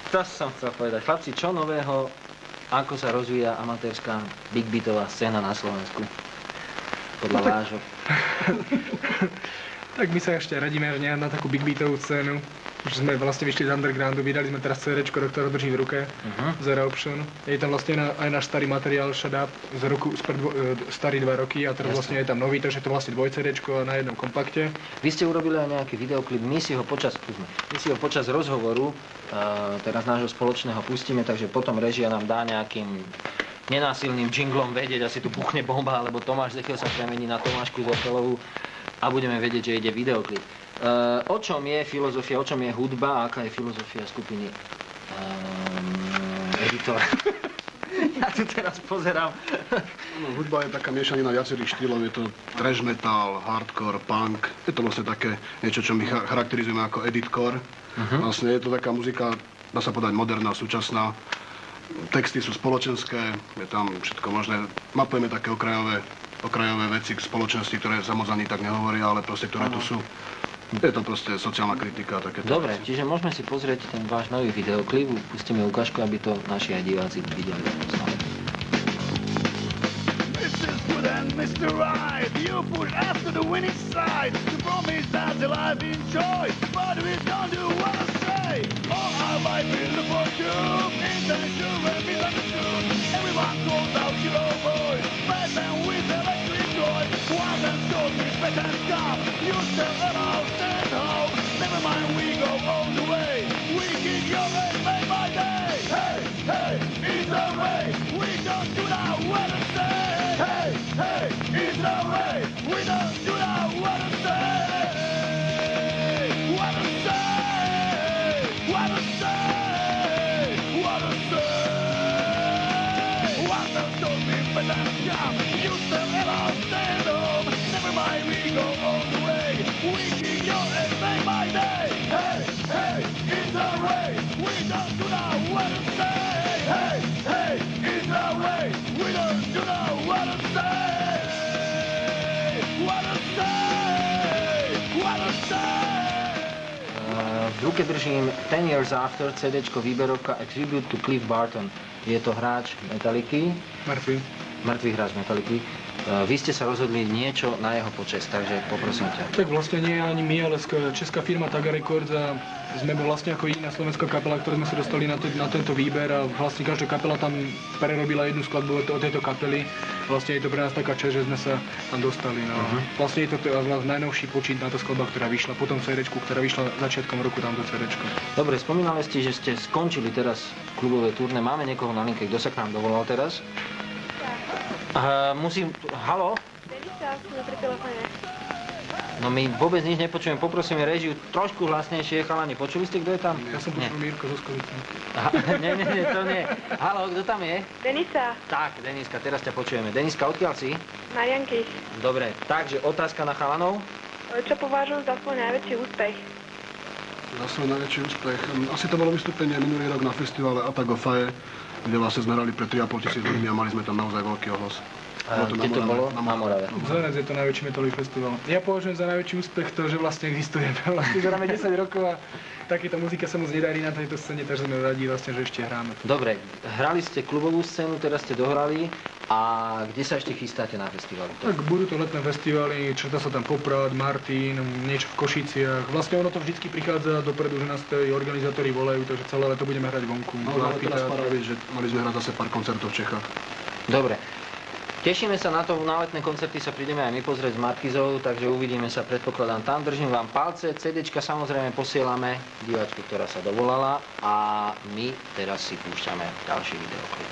To som chcel povedať. Chlapci, čo nového, ako sa rozvíja amatérska big beatová scéna na Slovensku? Podľa vášho. Tak my sa ešte radíme na takú big beatovú scénu. Už sme vlastne vyšli z undergroundu, vydali sme teraz CD-čko, ktoré drží v ruke, Zero Option. Je tam vlastne aj náš starý materiál Shut Up z roku, starý 2 roky a teraz vlastne je tam nový, takže to vlastne 2 CD-čko na jednom kompakte. Vy ste urobili aj nejaký videoklip, my si ho počas rozhovoru teraz nášho spoločného pustíme, takže potom režia nám dá nejakým nenásilným jinglom vedieť, asi tu buchne bomba, alebo Tomáš Zechiel sa premení na Tomášku Zechelovú a budeme vedieť, že ide videoklip. O čom je filozofia, o čom je hudba a aká je filozofia skupiny Editor? Ja tu teraz pozerám. Hudba je taká miešanina viacerých štýlov, je to thrash metal, hardcore, punk. Je to vlastne také niečo, čo my charakterizujeme ako editcore. Vlastne je to taká muzika, dá sa povedať, moderná, súčasná. Texty sú spoločenské, je tam všetko možné. Mapujeme také okrajové veci k spoločnosti, ktoré sa moc ani tak nehovoria, ale proste, ktoré tu sú. Je to proste sociálna kritika. Dobre, čiže môžeme si pozrieť ten váš nový videoklip, pustíme ukážku, aby to naši aj diváci videli. Mr. Right, you push us to the winning side. You promise that the life enjoy, but we don't do what I say. All our life is a fortune, intention and misunderstood. Everyone calls out hero boy, bad man with electric toy. One man told me better come, you tell about stand home. Never mind, we go all the way. We kick your ass, make my day. Hey, hey, it's the way. We don't do now what I say. Hey, hey, it's the way. We don't do now what I say. What I say. What I say. What I say. One man told me better come. You tell about stand home. Never mind, we go all the way. We kick your ass, make my day. Hey, hey, it's the way. We don't do now what I say. Hey, hey, it's the way. We don't do now what I say. What I say. What I say. V ruke držím 10 Years After, CD-čko výberovka A Tribute to Cliff Barton. Je to hráč Metallicy. Mŕtvý hráč Metallicy. Vy ste sa rozhodli niečo na jeho počesť, takže poprosím ťa. Tak vlastne nie ani my, ale česká firma Taga Records a sme vlastne ako iná slovenská kapela, ktorá sme sa dostali na tento výber a vlastne každá kapela tam prerobila jednu skladbu od tejto kapely. Vlastne je to pre nás taká časť, že sme sa tam dostali. No. Vlastne je to najnovší počít na to skladba, ktorá vyšla, potom CD-čku, ktorá vyšla začiatkom roku tamto CD-čko. Dobre, spomínali ste, že ste skončili teraz klubové turné. Máme niekoho na linke, kto sa k nám dovolal teraz? Haló? Denisa, sme pri telefóne. No my vôbec nič nepočujeme, poprosíme režiu trošku hlasnejšie. Chalani, počuli ste, kto je tam? Ja som počul Mírko zo Skovice. Nie, to nie. Haló, kto tam je? Denisa. Tak, Deniska, teraz ťa počujeme. Deniska, odkiaľ si? Marianky. Dobre, takže otázka na chalanov? Čo považujú za svoj najväčší úspech? Za svoj najväčší úspech? Asi to bolo vystúpenie minulý rok na festivale Attack of Fire, kde vlastne sme hrali pre 3,5 tisíc ľudí a mali sme tam naozaj veľký ohlas. Kde to bolo? Na Morave. Za nás je to najväčší metalový festival. Ja považujem za najväčší úspech to, že vlastne existujeme. Vlastne hráme 10 rokov a takéto muzika sa moc nedarí na tejto scéne, takže sme radi vlastne, že ešte hráme. Dobre, hrali ste klubovú scénu, teraz ste dohrali a kde sa ešte chystáte na festivaly? Tak budú to letné festivaly, črta sa tam Poprad, Martin, niečo v Košiciach. Vlastne ono to vždycky prichádza dopredu, že nás tí organizátori volajú, takže celé leto budeme hrať vonku. No, ale teraz paraviť, že mali sme hrať zase pár koncertov v Čechách. Dobre. Tešíme sa na to, na letné koncerty sa prídeme aj my pozrieť s Markizou, takže uvidíme sa, predpokladám tam. Držím vám palce, CDčka samozrejme posielame diváčke, ktorá sa dovolala a my teraz si púšťame ďalší videoklip.